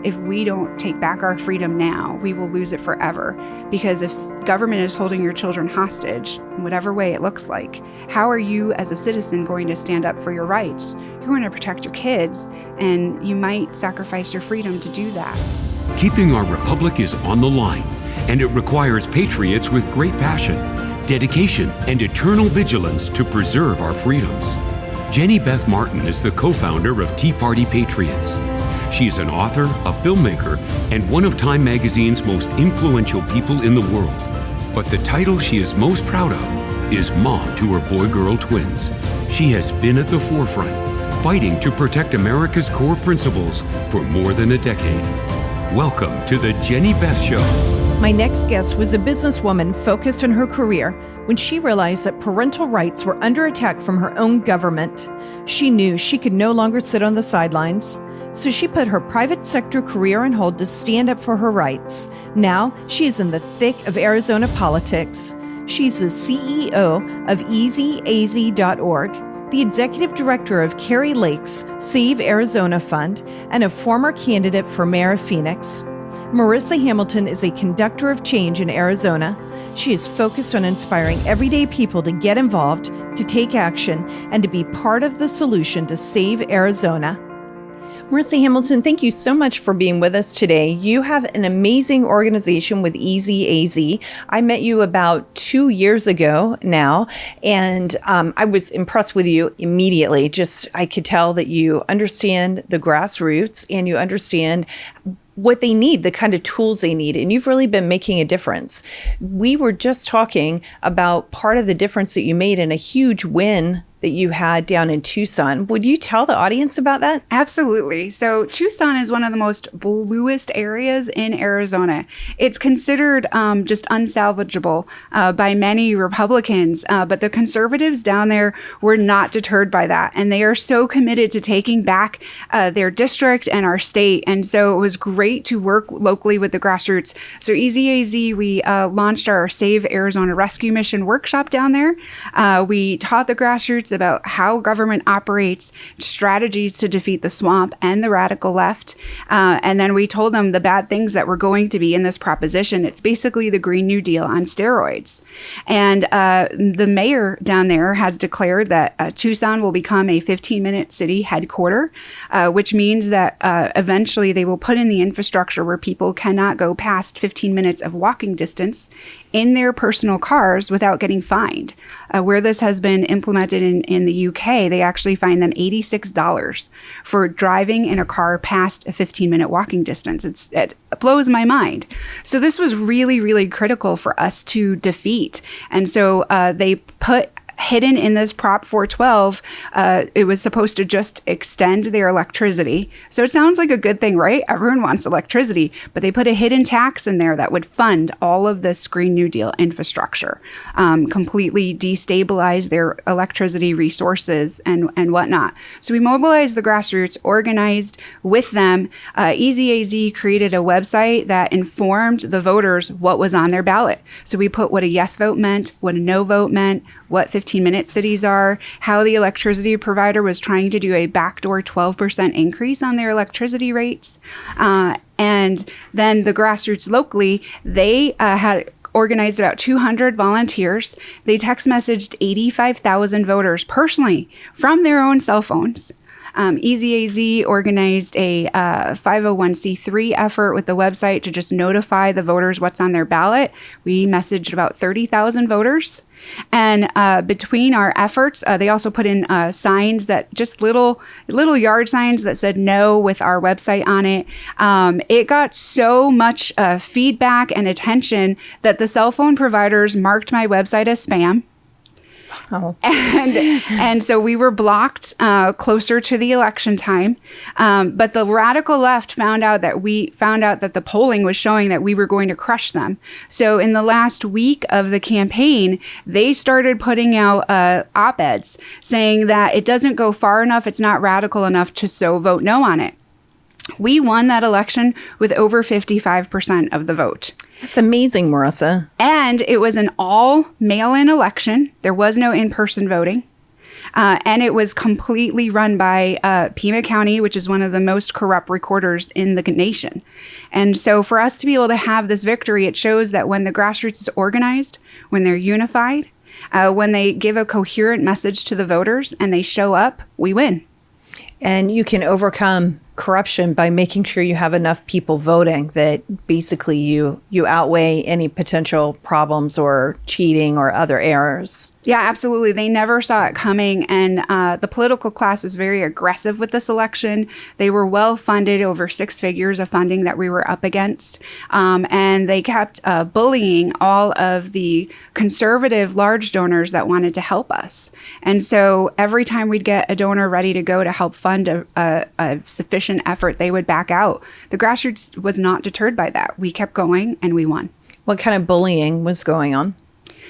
if we don't take back our freedom now, we will lose it forever. Because if government is holding your children hostage, in whatever way it looks like, how are you as a citizen going to stand up for your rights? You're going to protect your kids, and you might sacrifice your freedom to do that. Keeping our republic is on the line, and it requires patriots with great passion, dedication, and eternal vigilance to preserve our freedoms. Jenny Beth Martin is the co-founder of Tea Party Patriots. She is an author, a filmmaker, and one of Time Magazine's most influential people in the world. But the title she is most proud of is mom to her boy-girl twins. She has been at the forefront, fighting to protect America's core principles for more than a decade. Welcome to the Jenny Beth Show. My next guest was a businesswoman focused on her career when she realized that parental rights were under attack from her own government. She knew she could no longer sit on the sidelines, so she put her private sector career on hold to stand up for her rights. Now, she is in the thick of Arizona politics. She's the CEO of EZAZ.org, the executive director of Carrie Lake's Save Arizona Fund, and a former candidate for mayor of Phoenix. Merissa Hamilton is a conductor of change in Arizona. She is focused on inspiring everyday people to get involved, to take action, and to be part of the solution to save Arizona. Merissa Hamilton, thank you so much for being with us today. You have an amazing organization with EZAZ. I met you about 2 years ago now, and I was impressed with you immediately. I could tell that you understand the grassroots and you understand what they need, the kind of tools they need, and you've really been making a difference. We were just talking about part of the difference that you made and a huge win that you had down in Tucson. Would you tell the audience about that? Absolutely. So Tucson is one of the most bluest areas in Arizona. It's considered just unsalvageable by many Republicans, but the conservatives down there were not deterred by that. And they are so committed to taking back their district and our state. And so it was great to work locally with the grassroots. So EZAZ, we launched our Save Arizona Rescue Mission workshop down there. We taught the grassroots about how government operates, strategies to defeat the swamp and the radical left. And then we told them the bad things that were going to be in this proposition. It's basically the Green New Deal on steroids. And the mayor down there has declared that Tucson will become a 15-minute city headquarter, which means that eventually they will put in the infrastructure where people cannot go past 15 minutes of walking distance in their personal cars without getting fined. Where this has been implemented in the UK, they actually fine them $86 for driving in a car past a 15-minute walking distance. It blows my mind. So this was really, really critical for us to defeat. And so they put hidden in this Prop 412, it was supposed to just extend their electricity. So it sounds like a good thing, right? Everyone wants electricity, but they put a hidden tax in there that would fund all of this Green New Deal infrastructure, completely destabilize their electricity resources and whatnot. So we mobilized the grassroots, organized with them. EZAZ created a website that informed the voters what was on their ballot. So we put what a yes vote meant, what a no vote meant, what 15-minute cities are, how the electricity provider was trying to do a backdoor 12% increase on their electricity rates. And then the grassroots locally, they had organized about 200 volunteers. They text messaged 85,000 voters personally from their own cell phones. EZAZ organized a 501c3 effort with the website to just notify the voters what's on their ballot. We messaged about 30,000 voters. And between our efforts, they also put in signs that just little yard signs that said no with our website on it. It got so much feedback and attention that the cell phone providers marked my website as spam. Oh. And so we were blocked closer to the election time. But the radical left found out that the polling was showing that we were going to crush them. So in the last week of the campaign, they started putting out op-eds saying that it doesn't go far enough, it's not radical enough to so vote no on it. We won that election with over 55% of the vote. That's amazing, Merissa. And it was an all mail-in election. There was no in-person voting. And it was completely run by Pima County, which is one of the most corrupt recorders in the nation. And so for us to be able to have this victory, it shows that when the grassroots is organized, when they're unified, when they give a coherent message to the voters and they show up, we win. And you can overcome corruption by making sure you have enough people voting that basically you outweigh any potential problems or cheating or other errors. Yeah, absolutely. They never saw it coming. And the political class was very aggressive with this election. They were well funded, over 6 figures of funding that we were up against. And they kept bullying all of the conservative large donors that wanted to help us. And so every time we'd get a donor ready to go to help fund a sufficient effort, they would back out. The grassroots was not deterred by that. We kept going and we won. What kind of bullying was going on?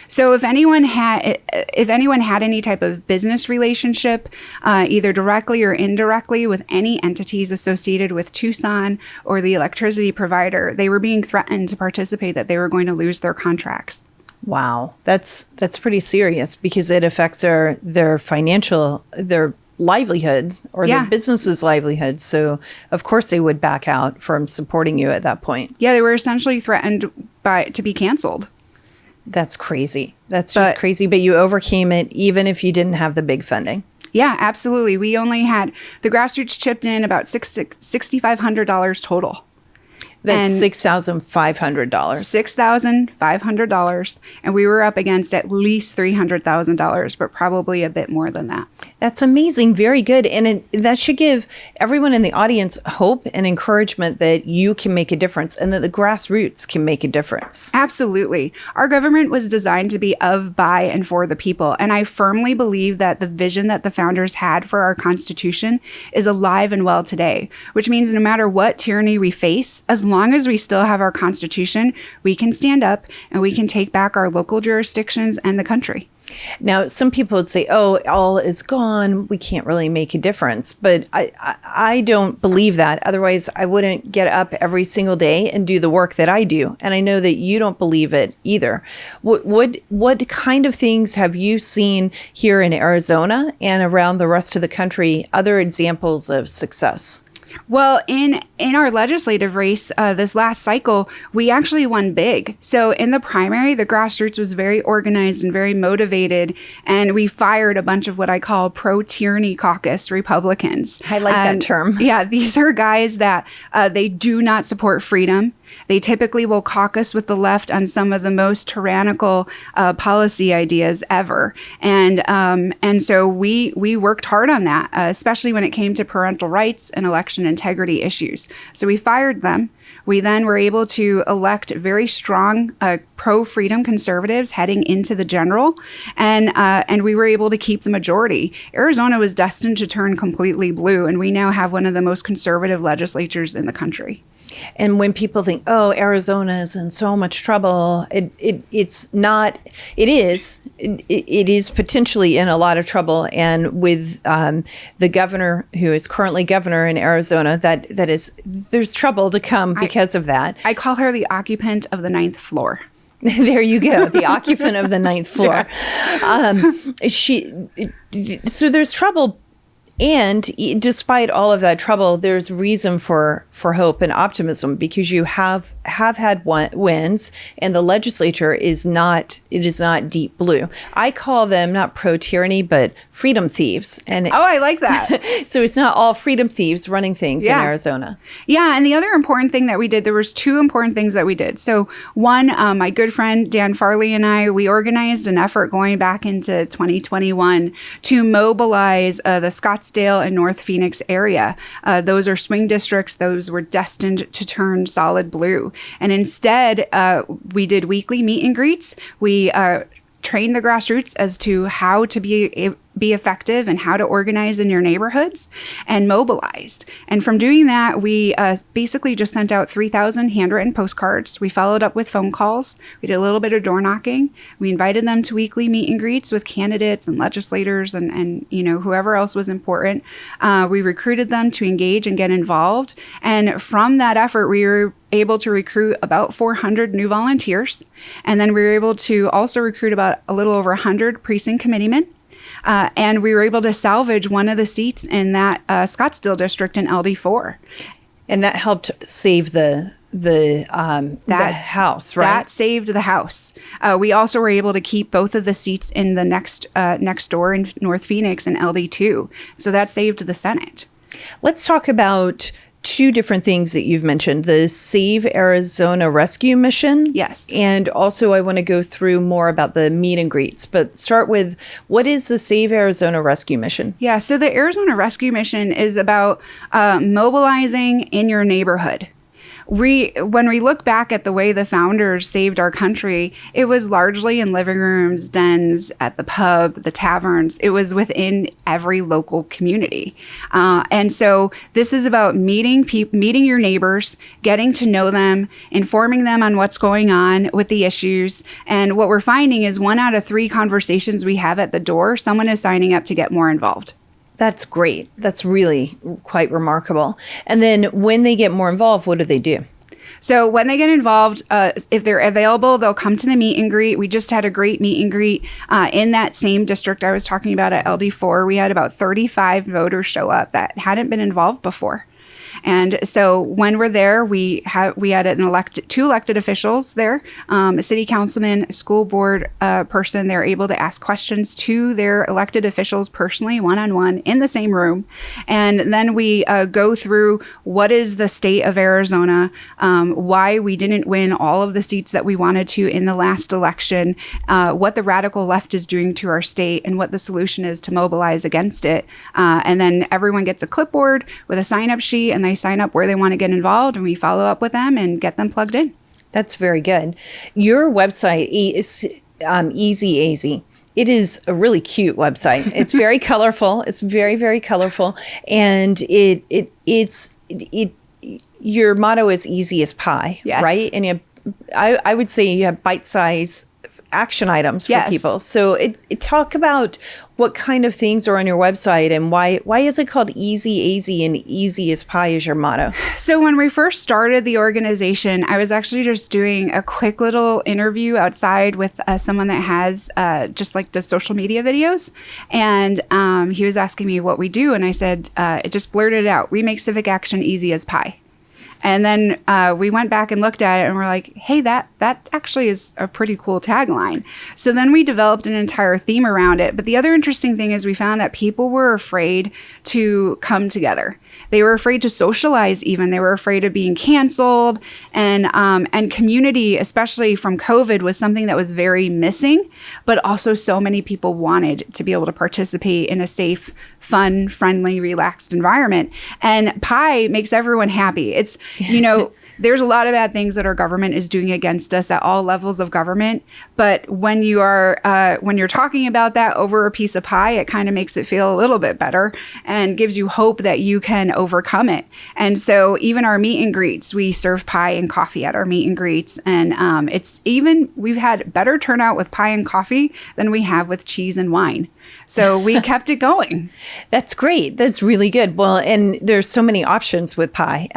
So if anyone had any type of business relationship, either directly or indirectly with any entities associated with Tucson or the electricity provider, they were being threatened to participate, that they were going to lose their contracts. Wow, that's pretty serious, because it affects their livelihood or their business's livelihood. So of course they would back out from supporting you at that point. Yeah, they were essentially threatened to be canceled. That's crazy. That's just crazy. But you overcame it even if you didn't have the big funding. Yeah, absolutely. We only had, the grassroots chipped in about $6,500 total. That's $6,500. $6,500. And we were up against at least $300,000, but probably a bit more than that. That's amazing. Very good. And that should give everyone in the audience hope and encouragement that you can make a difference and that the grassroots can make a difference. Absolutely. Our government was designed to be of, by, and for the people. And I firmly believe that the vision that the founders had for our Constitution is alive and well today, which means no matter what tyranny we face, as long as we still have our Constitution, we can stand up and we can take back our local jurisdictions and the country. Now, some people would say, oh, all is gone. We can't really make a difference. But I don't believe that. Otherwise, I wouldn't get up every single day and do the work that I do. And I know that you don't believe it either. What kind of things have you seen here in Arizona and around the rest of the country, other examples of success? Well, in our legislative race this last cycle, we actually won big. So in the primary, the grassroots was very organized and very motivated, and we fired a bunch of what I call pro-tyranny caucus Republicans. I like that term. Yeah, these are guys that they do not support freedom. They typically will caucus with the left on some of the most tyrannical policy ideas ever. And so we worked hard on that, especially when it came to parental rights and election integrity issues. So we fired them. We then were able to elect very strong pro-freedom conservatives heading into the general, and we were able to keep the majority. Arizona was destined to turn completely blue, and we now have one of the most conservative legislatures in the country. And when people think, oh, Arizona is in so much trouble, it's not. It is potentially in a lot of trouble. And with the governor who is currently governor in Arizona, there's trouble to come because of that. I call her the occupant of the 9th floor. There you go, the occupant of the 9th floor. Yes. So there's trouble. And despite all of that trouble, there's reason for hope and optimism, because you have had wins, and the legislature is not deep blue. I call them not pro-tyranny, but freedom thieves. And I like that. So it's not all freedom thieves running things in Arizona. Yeah, and the other important thing that we did, there was 2 important things that we did. So one, my good friend Dan Farley and I, we organized an effort going back into 2021 to mobilize the Scottsdale and North Phoenix area. Those are swing districts. Those were destined to turn solid blue. And instead, we did weekly meet and greets. We trained the grassroots as to how to be effective and how to organize in your neighborhoods, and mobilized. And from doing that, we basically just sent out 3,000 handwritten postcards. We followed up with phone calls. We did a little bit of door knocking. We invited them to weekly meet and greets with candidates and legislators and whoever else was important. We recruited them to engage and get involved. And from that effort, we were able to recruit about 400 new volunteers. And then we were able to also recruit about a little over 100 precinct committeemen. And we were able to salvage one of the seats in that Scottsdale district in LD4. And that helped save the house, right? That saved the house. We also were able to keep both of the seats in the next door in North Phoenix in LD2. So that saved the Senate. Let's talk about two different things that you've mentioned, the Save Arizona Rescue Mission. Yes. And also I want to go through more about the meet and greets, but start with, what is the Save Arizona Rescue Mission? Yeah, so the Arizona Rescue Mission is about mobilizing in your neighborhood. When we look back at the way the founders saved our country, it was largely in living rooms, dens, at the pub, the taverns. It was within every local community. And so this is about meeting your neighbors, getting to know them, informing them on what's going on with the issues. And what we're finding is 1 out of 3 conversations we have at the door, someone is signing up to get more involved. That's great. That's really quite remarkable. And then when they get more involved, what do? So when they get involved, if they're available, they'll come to the meet and greet. We just had a great meet and greet in that same district I was talking about at LD4. We had about 35 voters show up that hadn't been involved before. And so when we're there, we had two elected officials there, a city councilman, a school board person. They're able to ask questions to their elected officials personally, one-on-one, in the same room. And then we go through what is the state of Arizona, why we didn't win all of the seats that we wanted to in the last election, what the radical left is doing to our state, and what the solution is to mobilize against it. And then everyone gets a clipboard with a sign-up sheet, and they sign up where they want to get involved, and we follow up with them and get them plugged in. That's very good. Your website is EZAZ. It is a really cute website. It's very colorful. It's very, very colorful. And it's your motto is easy as pie, yes. Right? And I would say you have bite-sized action items for yes. people. So talk about what kind of things are on your website, and why is it called EZAZ and easy as pie is your motto? So when we first started the organization, I was actually just doing a quick little interview outside with someone that has just like does social media videos. And he was asking me what we do. And I said, it just blurted out, we make civic action easy as pie. And then we went back and looked at it and we're like, hey, that actually is a pretty cool tagline. So then we developed an entire theme around it. But the other interesting thing is we found that people were afraid to come together. They were afraid to socialize even. They were afraid of being canceled. And community, especially from COVID, was something that was very missing. But also so many people wanted to be able to participate in a safe, fun, friendly, relaxed environment. And pie makes everyone happy. It's, there's a lot of bad things that our government is doing against us at all levels of government. But when you're talking about that over a piece of pie, it kind of makes it feel a little bit better and gives you hope that you can overcome it. And so even our meet and greets, we serve pie and coffee at our meet and greets. And we've had better turnout with pie and coffee than we have with cheese and wine. So we kept it going. That's great. That's really good. Well, and there's so many options with pie.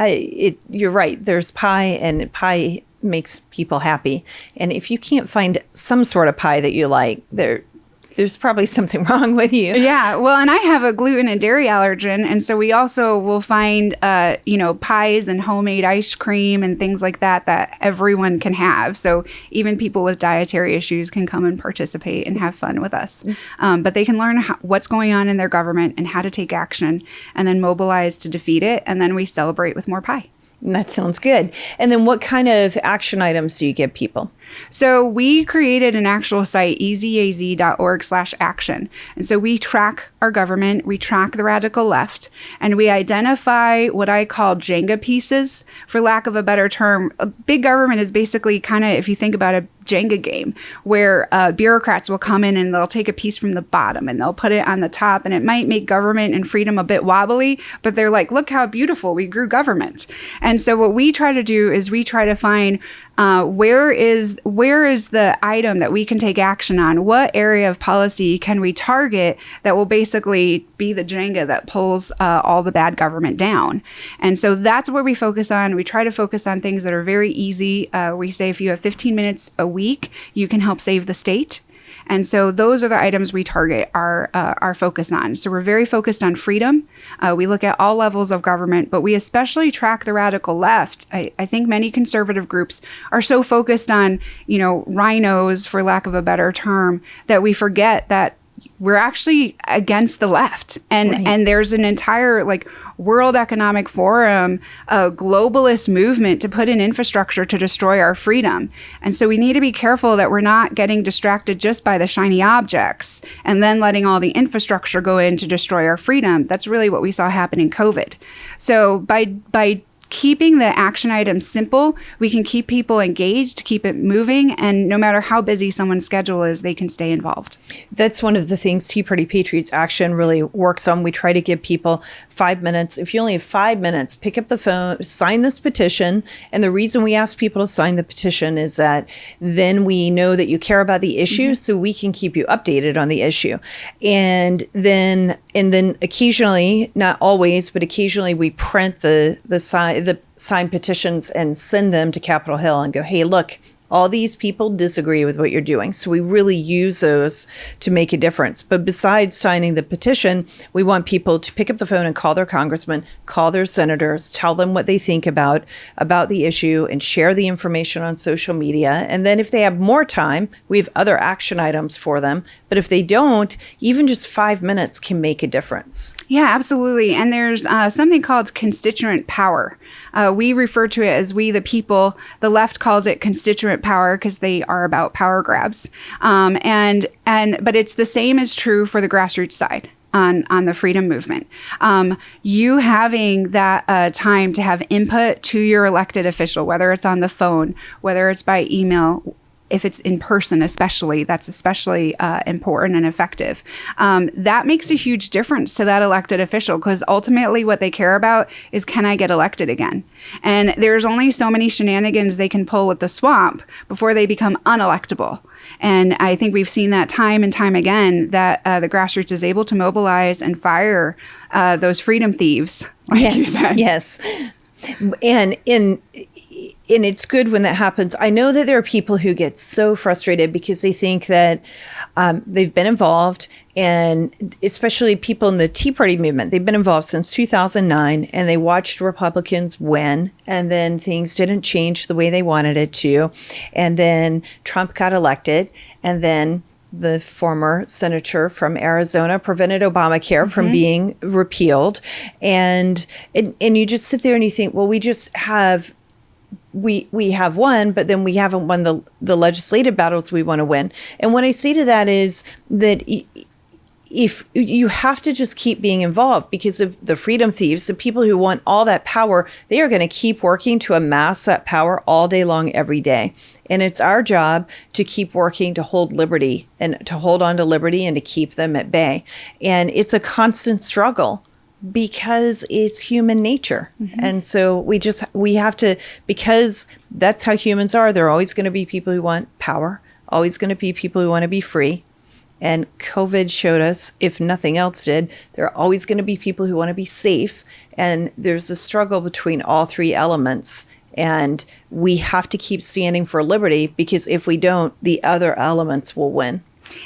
You're right. There's pie, and pie makes people happy. And if you can't find some sort of pie that you like, there's probably something wrong with you. Yeah. Well, and I have a gluten and dairy allergen. And so we also will find, pies and homemade ice cream and things like that everyone can have. So even people with dietary issues can come and participate and have fun with us. But they can learn what's going on in their government and how to take action and then mobilize to defeat it. And then we celebrate with more pie. That sounds good. And then what kind of action items do you give people? So we created an actual site, ezaz.org/action. And so we track our government, we track the radical left, and we identify what I call Jenga pieces, for lack of a better term. A big government is basically kind of, if you think about a Jenga game, where bureaucrats will come in and they'll take a piece from the bottom and they'll put it on the top, and it might make government and freedom a bit wobbly, but they're like, look how beautiful, we grew government. And so what we try to do is we try to find where is the item that we can take action on? What area of policy can we target that will basically be the Jenga that pulls all the bad government down? And so that's what we focus on. We try to focus on things that are very easy. We say if you have 15 minutes a week, you can help save the state. And so those are the items we target our focus on. So we're very focused on freedom. We look at all levels of government, but we especially track the radical left. I think many conservative groups are so focused on, rhinos, for lack of a better term, that we forget that we're actually against the left. And there's an entire World Economic Forum, a globalist movement to put in infrastructure to destroy our freedom. And so we need to be careful that we're not getting distracted just by the shiny objects and then letting all the infrastructure go in to destroy our freedom. That's really what we saw happen in COVID. So by keeping the action items simple, we can keep people engaged, keep it moving, and no matter how busy someone's schedule is, they can stay involved. That's one of the things Tea Party Patriots Action really works on. We try to give people 5 minutes. If you only have 5 minutes, pick up the phone, sign this petition. And the reason we ask people to sign the petition is that then we know that you care about the issue, so we can keep you updated on the issue. And then occasionally, not always, but occasionally we print the signed petitions and send them to Capitol Hill and go, hey, look, all these people disagree with what you're doing. So we really use those to make a difference. But besides signing the petition, we want people to pick up the phone and call their congressman, call their senators, tell them what they think about the issue, and share the information on social media. And then if they have more time, we have other action items for them. But if they don't, even just 5 minutes can make a difference. Yeah, absolutely. And there's something called constituent power. We refer to it as we the people. The left calls it constituent power because they are about power grabs. But it's the same is true for the grassroots side on the freedom movement. You having that time to have input to your elected official, whether it's on the phone, whether it's by email, if it's in person, especially, that's especially important and effective. That makes a huge difference to that elected official, because ultimately what they care about is, can I get elected again? And there's only so many shenanigans they can pull with the swamp before they become unelectable. And I think we've seen that time and time again, that the grassroots is able to mobilize and fire those freedom thieves. Yes. And it's good when that happens. I know that there are people who get so frustrated because they think that they've been involved, and especially people in the Tea Party movement, they've been involved since 2009, and they watched Republicans win, and then things didn't change the way they wanted it to. And then Trump got elected, and then the former senator from Arizona prevented Obamacare from being repealed. And you just sit there and you think, well, we have won, but then we haven't won the legislative battles we want to win. And what I say to that is that if you have to just keep being involved, because of the freedom thieves, the people who want all that power, they are going to keep working to amass that power all day long, every day. And it's our job to keep working to hold liberty and to hold on to liberty and to keep them at bay. And it's a constant struggle, because it's human nature. And so we have to, because that's how humans are. There are always going to be people who want power, always going to be people who want to be free. And COVID showed us, if nothing else did, there are always going to be people who want to be safe. And there's a struggle between all three elements. And we have to keep standing for liberty, because if we don't, the other elements will win.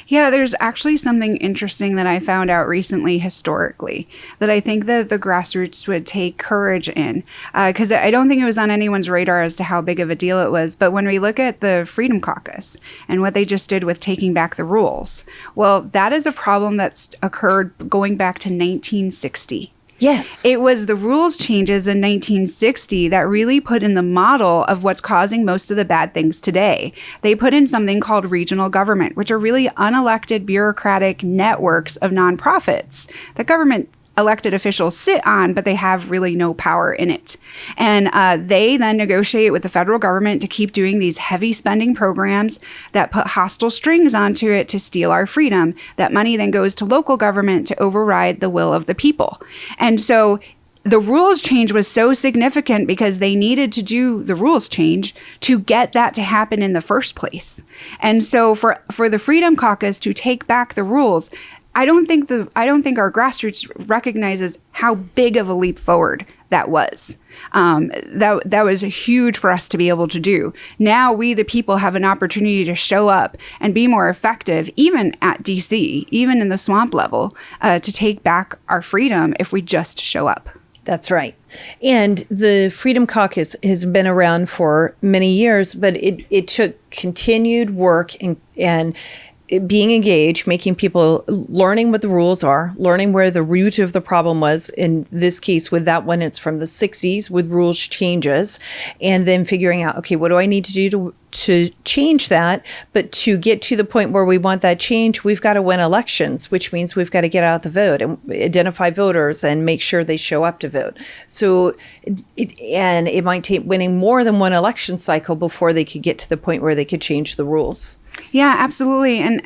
Yeah, there's actually something interesting that I found out recently historically that I think that the grassroots would take courage in, because I don't think it was on anyone's radar as to how big of a deal it was. But when we look at the Freedom Caucus and what they just did with taking back the rules, well, that is a problem that's occurred going back to 1960. Yes. It was the rules changes in 1960 that really put in the model of what's causing most of the bad things today. They put in something called regional government, which are really unelected bureaucratic networks of nonprofits that government elected officials sit on, but they have really no power in it. And they then negotiate with the federal government to keep doing these heavy spending programs that put hostile strings onto it to steal our freedom. That money then goes to local government to override the will of the people. And so the rules change was so significant because they needed to do the rules change to get that to happen in the first place. And so for the Freedom Caucus to take back the rules, I don't think our grassroots recognizes how big of a leap forward that was. That was huge for us to be able to do. Now we, the people, have an opportunity to show up and be more effective, even at DC, even in the swamp level, to take back our freedom if we just show up. That's right. And the Freedom Caucus has been around for many years, but it took continued work and being engaged, making people learning what the rules are, learning where the root of the problem was. In this case, with that one, it's from the 60s with rules changes, and then figuring out, okay, what do I need to do to change that? But to get to the point where we want that change, we've got to win elections, which means we've got to get out the vote and identify voters and make sure they show up to vote. So, it might take winning more than one election cycle before they could get to the point where they could change the rules. Yeah, absolutely. And,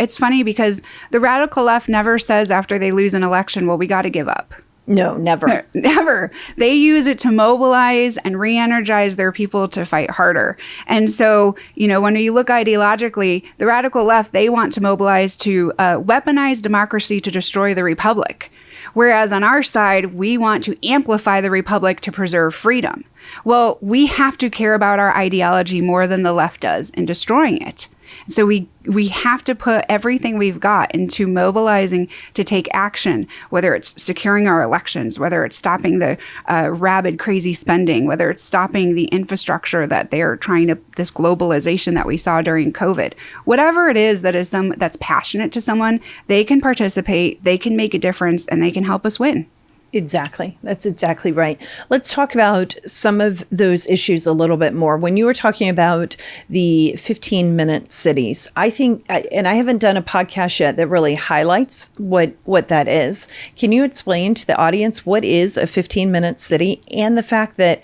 it's funny because the radical left never says after they lose an election, well, we got to give up. No, never. Never. They use it to mobilize and re-energize their people to fight harder. And so, when you look ideologically, the radical left, they want to mobilize to weaponize democracy to destroy the republic. Whereas on our side, we want to amplify the republic to preserve freedom. Well, we have to care about our ideology more than the left does in destroying it. So we have to put everything we've got into mobilizing to take action, whether it's securing our elections, whether it's stopping the rabid, crazy spending, whether it's stopping the infrastructure that they're trying to, this globalization that we saw during COVID. Whatever it is that's passionate to someone, they can participate, they can make a difference, and they can help us win. Exactly. That's exactly right. Let's talk about some of those issues a little bit more. When you were talking about the 15-minute cities, I think, and I haven't done a podcast yet that really highlights what that is. Can you explain to the audience what is a 15-minute city and the fact that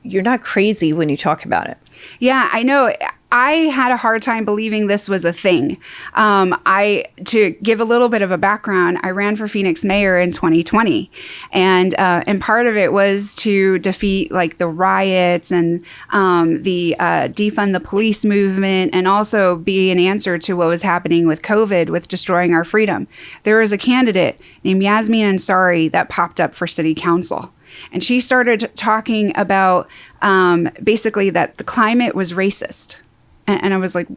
you're not crazy when you talk about it? Yeah, I know. I had a hard time believing this was a thing. To give a little bit of a background, I ran for Phoenix mayor in 2020, and part of it was to defeat like the riots and the defund the police movement, and also be an answer to what was happening with COVID, with destroying our freedom. There was a candidate named Yasmin Ansari that popped up for city council. And she started talking about basically that the climate was racist. And I was like,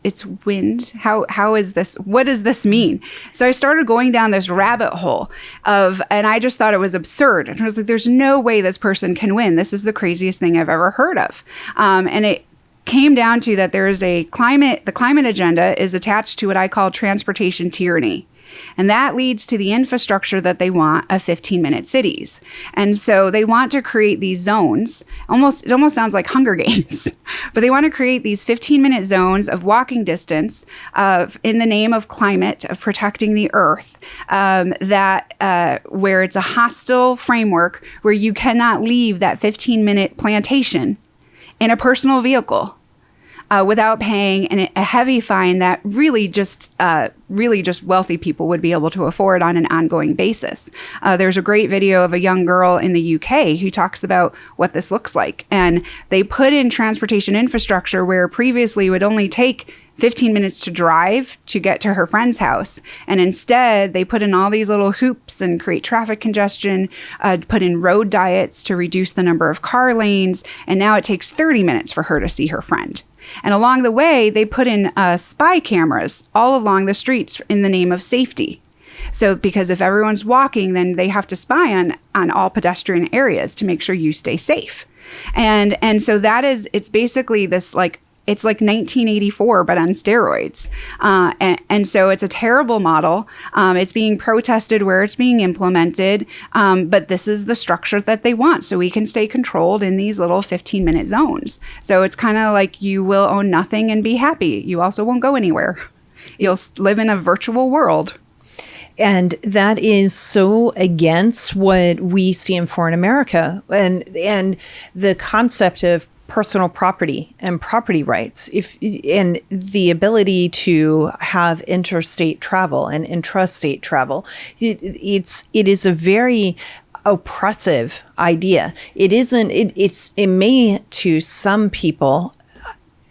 it's wind. How is this? What does this mean? So I started going down this rabbit hole and I just thought it was absurd. And I was like, there's no way this person can win. This is the craziest thing I've ever heard of. And it came down to that there is the climate agenda is attached to what I call transportation tyranny. And that leads to the infrastructure that they want of 15-minute cities. And so they want to create these zones. It almost sounds like Hunger Games, but they want to create these 15-minute zones of walking distance in the name of climate, of protecting the earth, where it's a hostile framework where you cannot leave that 15-minute plantation in a personal vehicle. Without paying a heavy fine that really just wealthy people would be able to afford on an ongoing basis. There's a great video of a young girl in the UK who talks about what this looks like. And they put in transportation infrastructure where previously it would only take 15 minutes to drive to get to her friend's house. And instead, they put in all these little hoops and create traffic congestion, put in road diets to reduce the number of car lanes. And now it takes 30 minutes for her to see her friend. And along the way, they put in spy cameras all along the streets in the name of safety. So because if everyone's walking, then they have to spy on all pedestrian areas to make sure you stay safe. And so it's basically this it's like 1984, but on steroids. And so it's a terrible model. It's being protested where it's being implemented. But this is the structure that they want. So we can stay controlled in these little 15-minute zones. So it's kind of like you will own nothing and be happy. You also won't go anywhere. You'll live in a virtual world. And that is so against what we see in foreign America and the concept of personal property and property rights, and the ability to have interstate travel and intrastate travel. It is a very oppressive idea. It may, to some people,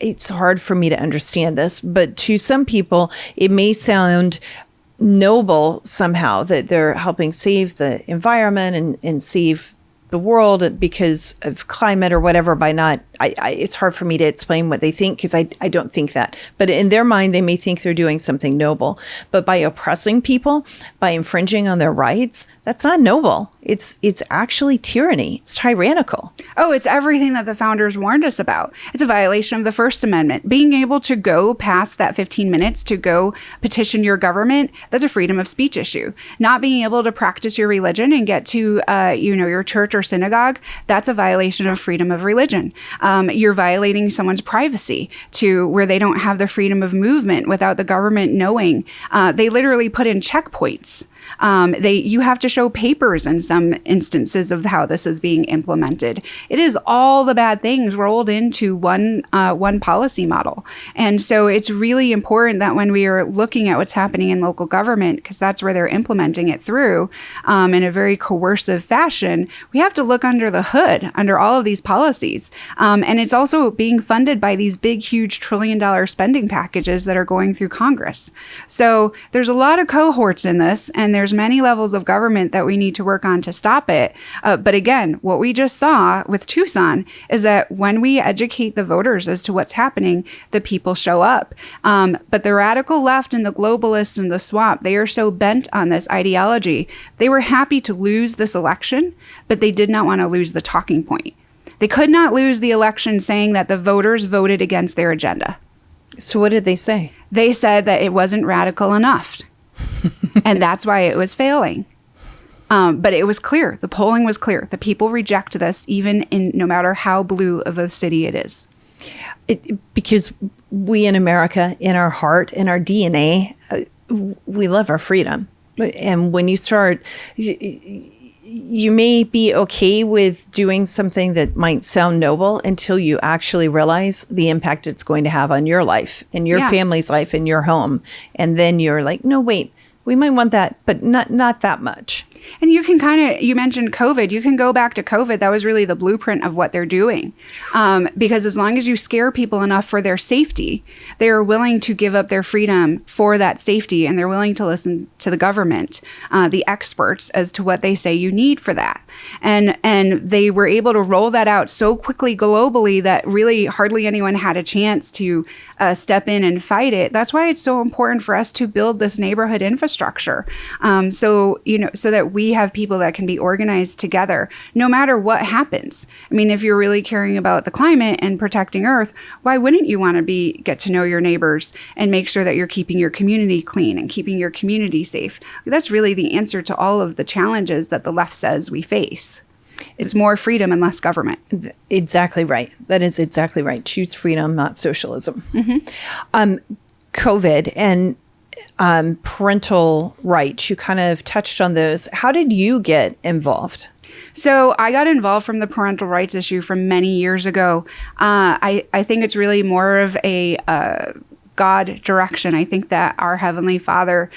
it's hard for me to understand this, but to some people, it may sound noble somehow that they're helping save the environment and save the world because of climate or whatever by not, it's hard for me to explain what they think because I don't think that. But in their mind, they may think they're doing something noble. But by oppressing people, by infringing on their rights, that's not noble. It's actually tyranny. It's tyrannical. Oh, it's everything that the founders warned us about. It's a violation of the First Amendment. Being able to go past that 15 minutes to go petition your government, that's a freedom of speech issue. Not being able to practice your religion and get to, your church or synagogue, that's a violation of freedom of religion. You're violating someone's privacy to where they don't have the freedom of movement without the government knowing. They literally put in checkpoints. You have to show papers in some instances of how this is being implemented. It is all the bad things rolled into one policy model. And so it's really important that when we are looking at what's happening in local government, because that's where they're implementing it through in a very coercive fashion, we have to look under the hood, under all of these policies. And it's also being funded by these big, huge $1 trillion spending packages that are going through Congress. So there's a lot of cohorts in this, and there's many levels of government that we need to work on to stop it. But again, what we just saw with Tucson is that when we educate the voters as to what's happening, the people show up. But the radical left and the globalists and the swamp, they are so bent on this ideology. They were happy to lose this election, but they did not want to lose the talking point. They could not lose the election saying that the voters voted against their agenda. So what did they say? They said that it wasn't radical enough. And that's why it was failing. But it was clear. The polling was clear. The people reject this, even in no matter how blue of a city it is. Because we in America, in our heart, in our DNA, we love our freedom. And when you start, you may be okay with doing something that might sound noble until you actually realize the impact it's going to have on your life and your family's life and your home. And then you're like, no, wait, we might want that, but not that much. And you can you mentioned COVID. You can go back to COVID. That was really the blueprint of what they're doing. Because as long as you scare people enough for their safety, they are willing to give up their freedom for that safety. And they're willing to listen to the government, the experts, as to what they say you need for that. And they were able to roll that out so quickly globally that really hardly anyone had a chance to step in and fight it. That's why it's so important for us to build this neighborhood infrastructure. So that we have people that can be organized together no matter what happens. I mean, if you're really caring about the climate and protecting Earth, why wouldn't you want to get to know your neighbors and make sure that you're keeping your community clean and keeping your community safe? That's really the answer to all of the challenges that the left says we face. It's more freedom and less government. Exactly right. That is exactly right. Choose freedom, not socialism. Mm-hmm. COVID and parental rights, you kind of touched on those. How did you get involved? So I got involved from the parental rights issue from many years ago. I think it's really more of a God direction. I think that our Heavenly Father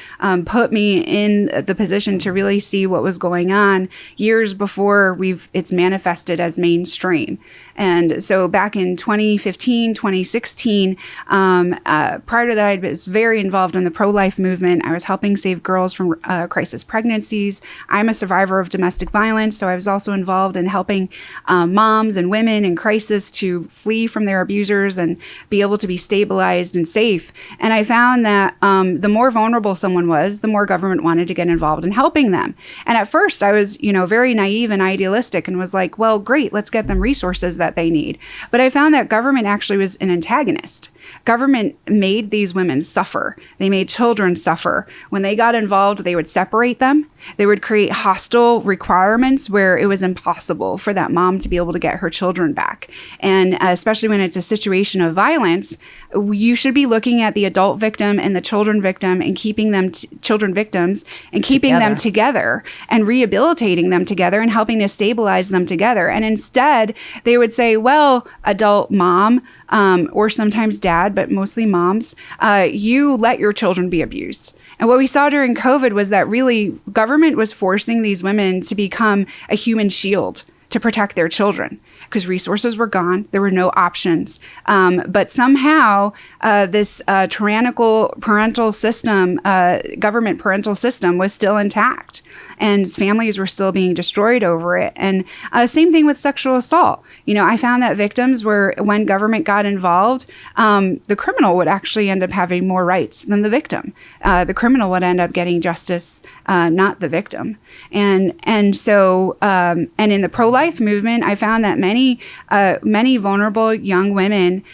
put me in the position to really see what was going on years before it's manifested as mainstream. And so back in 2015, 2016, prior to that, I was very involved in the pro-life movement. I was helping save girls from crisis pregnancies. I'm a survivor of domestic violence, so I was also involved in helping moms and women in crisis to flee from their abusers and be able to be stabilized and safe. And I found that the more vulnerable someone was, the more government wanted to get involved in helping them. And at first I was, very naive and idealistic and was like, well, great, let's get them resources that they need. But I found that government actually was an antagonist. Government made these women suffer. They made children suffer. When they got involved, they would separate them. They would create hostile requirements where it was impossible for that mom to be able to get her children back. And especially when it's a situation of violence, you should be looking at the adult victim and the children victim and keeping them children victims and keeping them together and rehabilitating them together and helping to stabilize them together. And instead, they would say, well, adult mom, or sometimes dad, but mostly moms, you let your children be abused. And what we saw during COVID was that really government was forcing these women to become a human shield to protect their children because resources were gone. There were no options. But somehow this tyrannical parental system, government parental system was still intact. and families were still being destroyed over it. And same thing with sexual assault. I found that victims were, when government got involved, the criminal would actually end up having more rights than the victim. The criminal would end up getting justice, not the victim. And so in the pro-life movement, I found that many vulnerable young women,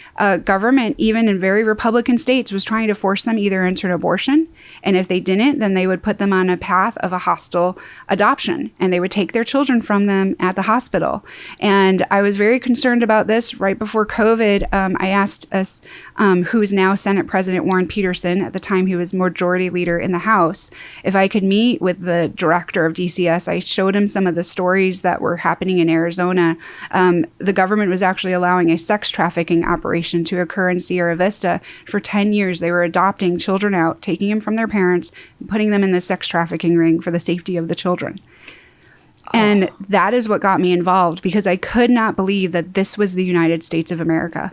government, even in very Republican states, was trying to force them either into an abortion, and if they didn't, then they would put them on a path of a hostile adoption, and they would take their children from them at the hospital. And I was very concerned about this right before COVID. I asked us, who is now Senate President Warren Peterson, at the time he was majority leader in the House, if I could meet with the director of DCS. I showed him some of the stories that were happening in Arizona. The government was actually allowing a sex trafficking operation to occur in Sierra Vista. For 10 years, they were adopting children out, taking them from their parents, and putting them in the sex trafficking ring for the safety of the children. And that is what got me involved, because I could not believe that this was the United States of America.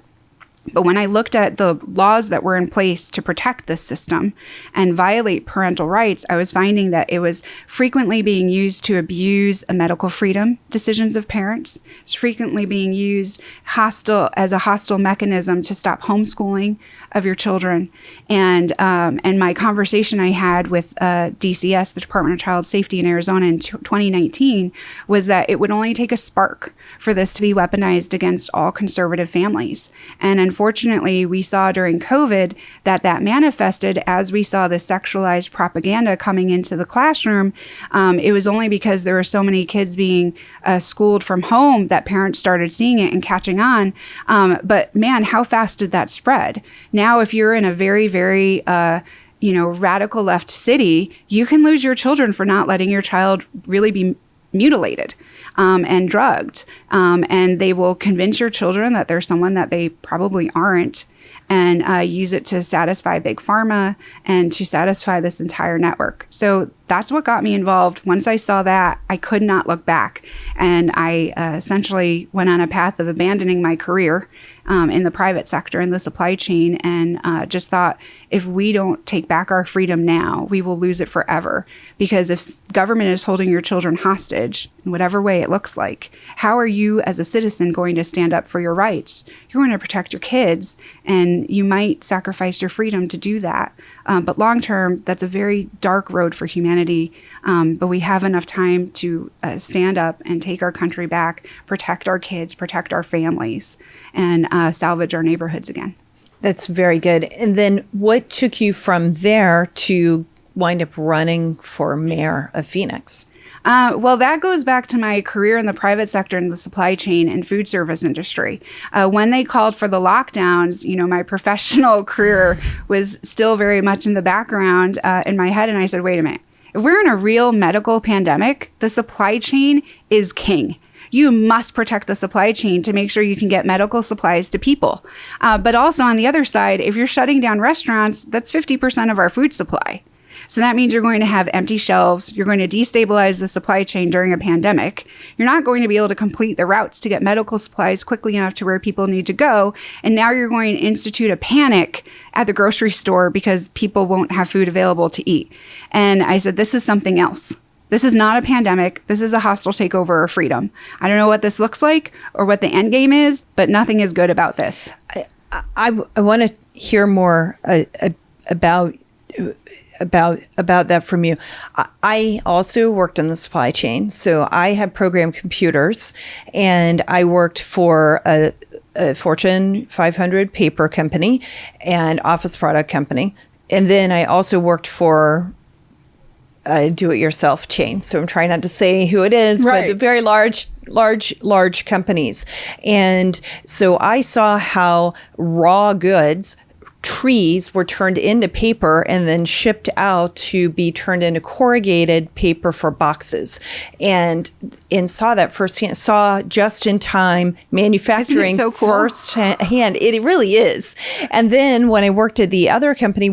But when I looked at the laws that were in place to protect this system and violate parental rights, I was finding that it was frequently being used to abuse a medical freedom decisions of parents. It's frequently being used as a hostile mechanism to stop homeschooling of your children. And my conversation I had with DCS, the Department of Child Safety in Arizona in 2019, was that it would only take a spark for this to be weaponized against all conservative families. And unfortunately, we saw during COVID that manifested as we saw the sexualized propaganda coming into the classroom. It was only because there were so many kids being schooled from home that parents started seeing it and catching on. But man, how fast did that spread? Now, if you're in a very, very radical left city, you can lose your children for not letting your child really be mutilated and drugged. And they will convince your children that they're someone that they probably aren't, and use it to satisfy Big Pharma and to satisfy this entire network. So that's what got me involved. Once I saw that, I could not look back. And I essentially went on a path of abandoning my career in the private sector, in the supply chain, and just thought, if we don't take back our freedom now, we will lose it forever. Because if government is holding your children hostage, in whatever way it looks like, how are you as a citizen going to stand up for your rights? You're going to protect your kids, and you might sacrifice your freedom to do that. But long term, that's a very dark road for humanity. But we have enough time to stand up and take our country back, protect our kids, protect our families, and salvage our neighborhoods again. That's very good. And then what took you from there to wind up running for mayor of Phoenix? Well, that goes back to my career in the private sector in the supply chain and food service industry. When they called for the lockdowns, my professional career was still very much in the background in my head. And I said, wait a minute, if we're in a real medical pandemic, the supply chain is king. You must protect the supply chain to make sure you can get medical supplies to people. But also on the other side, if you're shutting down restaurants, that's 50% of our food supply. So that means you're going to have empty shelves. You're going to destabilize the supply chain during a pandemic. You're not going to be able to complete the routes to get medical supplies quickly enough to where people need to go. And now you're going to institute a panic at the grocery store because people won't have food available to eat. And I said, this is something else. This is not a pandemic. This is a hostile takeover of freedom. I don't know what this looks like or what the end game is, but nothing is good about this. I want to hear more about that from you. I also worked in the supply chain. So I had programmed computers, and I worked for a Fortune 500 paper company and office product company. And then I also worked for a do-it-yourself chain. So I'm trying not to say who it is, right, but very large companies. And so I saw how raw goods, trees, were turned into paper and then shipped out to be turned into corrugated paper for boxes, and saw that firsthand. Saw just-in-time manufacturing so cool? firsthand. It really is. And then when I worked at the other company,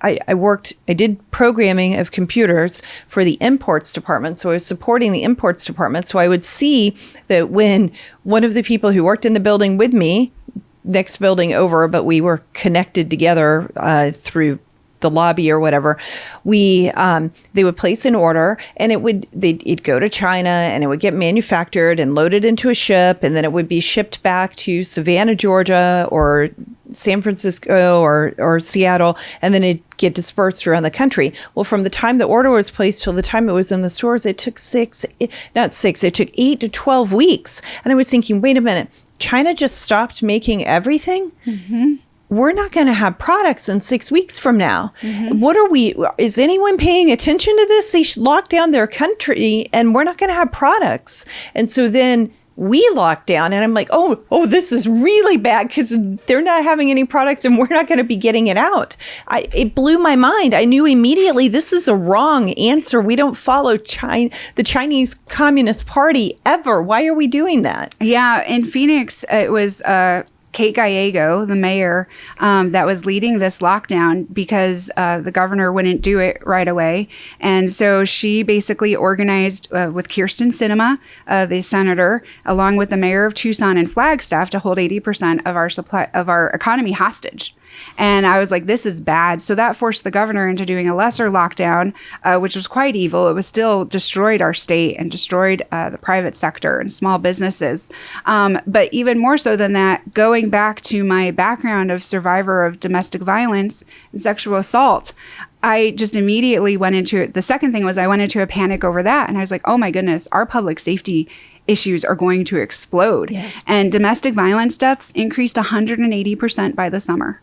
I did programming of computers for the imports department. So I was supporting the imports department. So I would see that when one of the people who worked in the building with me, next building over, but we were connected together through the lobby or whatever, they would place an order, and it'd go to China, and it would get manufactured and loaded into a ship, and then it would be shipped back to Savannah, Georgia, or San Francisco or Seattle, and then it'd get dispersed around the country. Well, from the time the order was placed till the time it was in the stores, it took it took 8 to 12 weeks. And I was thinking, wait a minute, China just stopped making everything? Mm-hmm. We're not going to have products in 6 weeks from now. Mm-hmm. Is anyone paying attention to this? They locked down their country, and we're not going to have products. And so then we locked down, and I'm like, oh, this is really bad because they're not having any products and we're not going to be getting it out. It blew my mind. I knew immediately this is a wrong answer. We don't follow the Chinese Communist Party ever. Why are we doing that? Yeah, in Phoenix, it was Kate Gallego, the mayor, that was leading this lockdown because the governor wouldn't do it right away. And so she basically organized with Kyrsten Sinema, the senator, along with the mayor of Tucson and Flagstaff to hold 80% of our economy hostage. And I was like, this is bad. So that forced the governor into doing a lesser lockdown, which was quite evil. It was still destroyed our state and destroyed the private sector and small businesses. But even more so than that, going back to my background of survivor of domestic violence and sexual assault, I just immediately went into it. The second thing was I went into a panic over that. And I was like, oh my goodness, our public safety issues are going to explode. Yes. And domestic violence deaths increased 180% by the summer.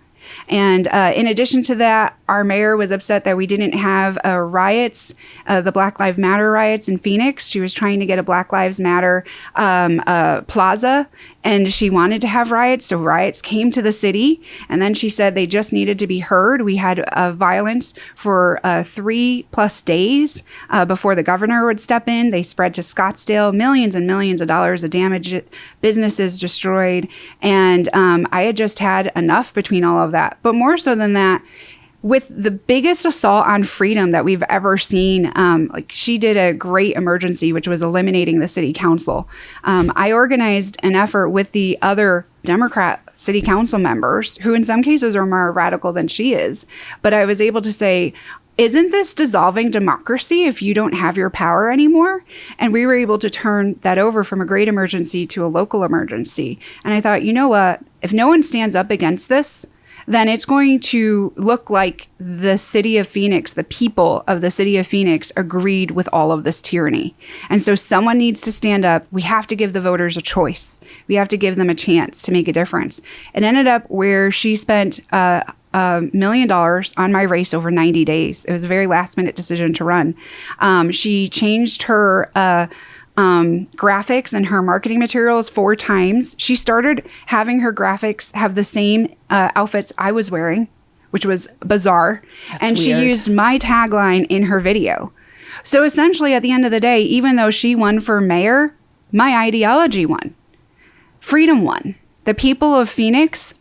And in addition to that, our mayor was upset that we didn't have riots, the Black Lives Matter riots in Phoenix. She was trying to get a Black Lives Matter plaza, and she wanted to have riots. So riots came to the city, and then she said they just needed to be heard. We had violence for 3+ days before the governor would step in. They spread to Scottsdale, millions and millions of dollars of damage, businesses destroyed. And I had just had enough between all of that. But more so than that, with the biggest assault on freedom that we've ever seen, she did a great emergency, which was eliminating the city council. I organized an effort with the other Democrat city council members, who in some cases are more radical than she is. But I was able to say, isn't this dissolving democracy if you don't have your power anymore? And we were able to turn that over from a great emergency to a local emergency. And I thought, you know what? If no one stands up against this, then it's going to look like the city of Phoenix, the people of the city of Phoenix agreed with all of this tyranny. And so someone needs to stand up. We have to give the voters a choice. We have to give them a chance to make a difference. It ended up where she spent $1 million on my race over 90 days. It was a very last minute decision to run. She changed her graphics and her marketing materials 4 times. She started having her graphics have the same outfits I was wearing, which was bizarre. And she used my tagline in her video. So essentially, at the end of the day, even though she won for mayor, my ideology won. Freedom won. The people of Phoenix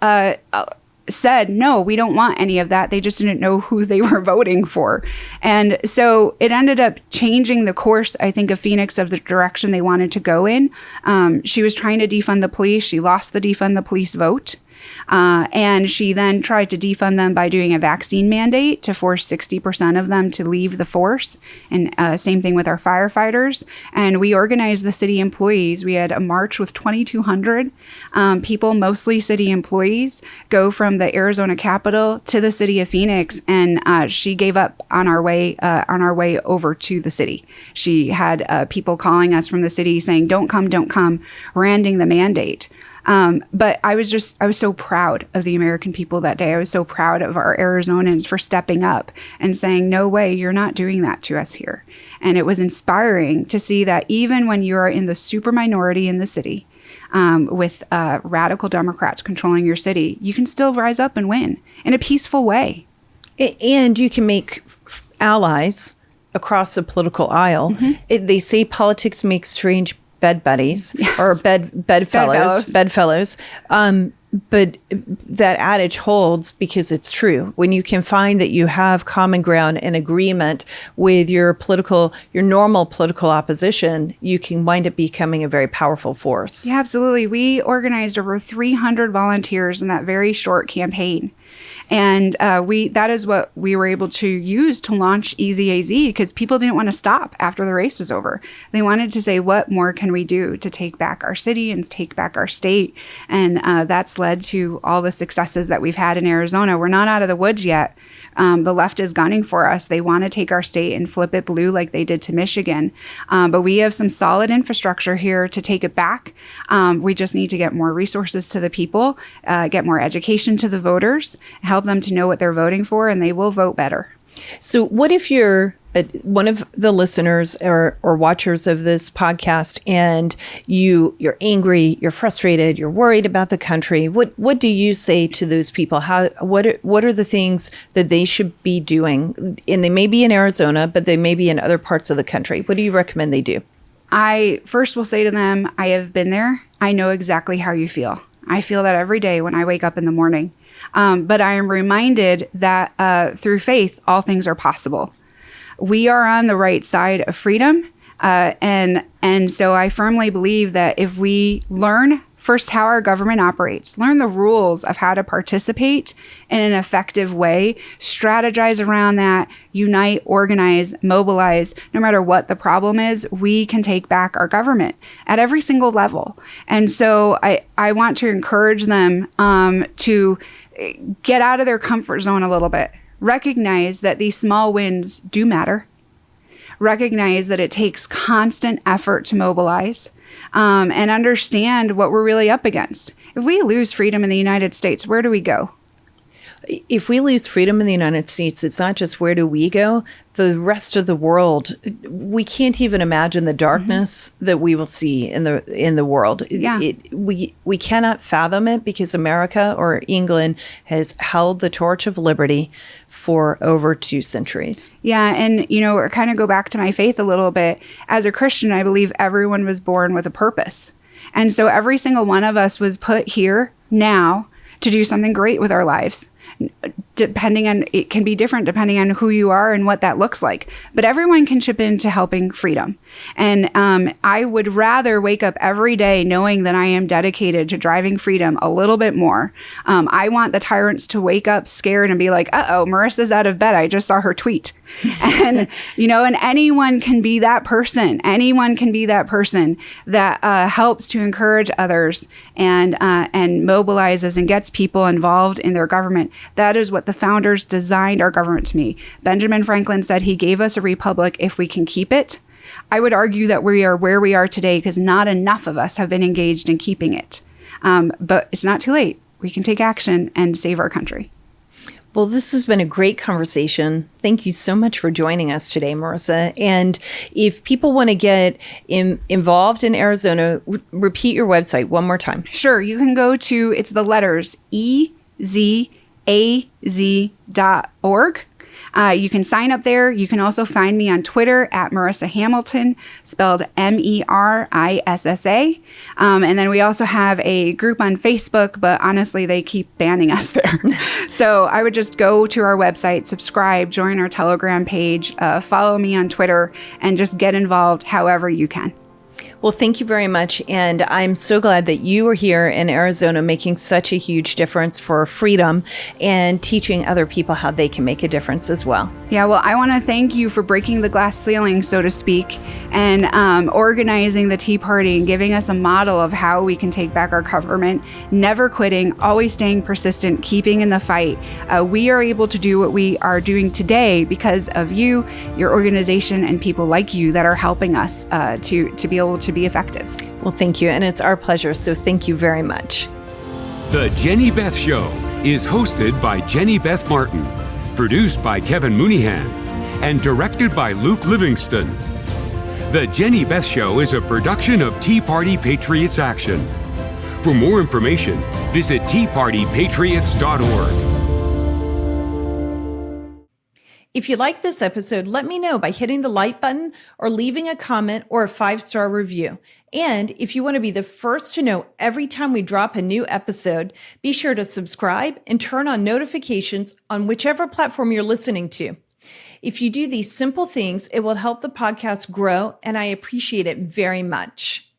said, no, we don't want any of that. They just didn't know who they were voting for. And so it ended up changing the course, I think, of Phoenix, of the direction they wanted to go in. She was trying to defund the police. She lost the defund the police vote. And she then tried to defund them by doing a vaccine mandate to force 60% of them to leave the force. And same thing with our firefighters. And we organized the city employees. We had a march with 2,200 people, mostly city employees, go from the Arizona Capitol to the city of Phoenix. And she gave up on our way over to the city. She had people calling us from the city saying, don't come, we're ending the mandate. But I was so proud of the American people that day. I was so proud of our Arizonans for stepping up and saying, no way, you're not doing that to us here. And it was inspiring to see that even when you are in the super minority in the city, with radical Democrats controlling your city, you can still rise up and win in a peaceful way. And you can make allies across the political aisle. Mm-hmm. They say politics makes strange bed buddies, yes, or bedfellows. But that adage holds because it's true. When you can find that you have common ground and agreement with your normal political opposition, you can wind up becoming a very powerful force. Yeah, absolutely. We organized over 300 volunteers in that very short campaign. And that is what we were able to use to launch EZAZ, because people didn't want to stop after the race was over. They wanted to say, what more can we do to take back our city and take back our state? And that's led to all the successes that we've had in Arizona. We're not out of the woods yet. The left is gunning for us. They want to take our state and flip it blue like they did to Michigan. But we have some solid infrastructure here to take it back. We just need to get more resources to the people, get more education to the voters, help them to know what they're voting for, and they will vote better. So what if you're one of the listeners or watchers of this podcast, and you're angry, you're frustrated, you're worried about the country? What do you say to those people? What are the things that they should be doing? And they may be in Arizona, but they may be in other parts of the country. What do you recommend they do? I first will say to them, I have been there. I know exactly how you feel. I feel that every day when I wake up in the morning. But I am reminded that through faith, all things are possible. We are on the right side of freedom. And so I firmly believe that if we learn first how our government operates, learn the rules of how to participate in an effective way, strategize around that, unite, organize, mobilize, no matter what the problem is, we can take back our government at every single level. And so I want to encourage them to get out of their comfort zone a little bit. Recognize that these small wins do matter. Recognize that it takes constant effort to mobilize, and understand what we're really up against. If we lose freedom in the United States, where do we go? If we lose freedom in the United States, it's not just where do we go, the rest of the world, we can't even imagine the darkness that we will see in the world. Yeah. We cannot fathom it, because America or England has held the torch of liberty for over 2 centuries. Yeah, and I kind of go back to my faith a little bit. As a Christian, I believe everyone was born with a purpose. And so every single one of us was put here now to do something great with our lives. It can be different depending on who you are and what that looks like. But everyone can chip into helping freedom. And I would rather wake up every day knowing that I am dedicated to driving freedom a little bit more. I want the tyrants to wake up scared and be like, uh-oh, Marissa's out of bed. I just saw her tweet. And, and anyone can be that person. Anyone can be that person that helps to encourage others and mobilizes and gets people involved in their government. That is what the founders designed our government to be. Benjamin Franklin said he gave us a republic if we can keep it. I would argue that we are where we are today because not enough of us have been engaged in keeping it. But it's not too late. We can take action and save our country. Well, this has been a great conversation. Thank you so much for joining us today, Merissa. And if people want to get involved in Arizona, repeat your website one more time. Sure. You can go to, it's the letters EZAZ.org. You can sign up there. You can also find me on Twitter at Merissa Hamilton, spelled Merissa. And then we also have a group on Facebook, but honestly, they keep banning us there. So I would just go to our website, subscribe, join our Telegram page, follow me on Twitter, and just get involved however you can. Well, thank you very much. And I'm so glad that you are here in Arizona making such a huge difference for freedom and teaching other people how they can make a difference as well. Yeah, well, I want to thank you for breaking the glass ceiling, so to speak, and organizing the Tea Party and giving us a model of how we can take back our government, never quitting, always staying persistent, keeping in the fight. We are able to do what we are doing today because of you, your organization, and people like you that are helping us to be able to be effective. Well, thank you. And it's our pleasure. So thank you very much. The Jenny Beth Show is hosted by Jenny Beth Martin, produced by Kevin Mooneyhan, and directed by Luke Livingston. The Jenny Beth Show is a production of Tea Party Patriots Action. For more information, visit teapartypatriots.org. If you like this episode, let me know by hitting the like button or leaving a comment or a 5-star review. And if you want to be the first to know every time we drop a new episode, be sure to subscribe and turn on notifications on whichever platform you're listening to. If you do these simple things, it will help the podcast grow, and I appreciate it very much.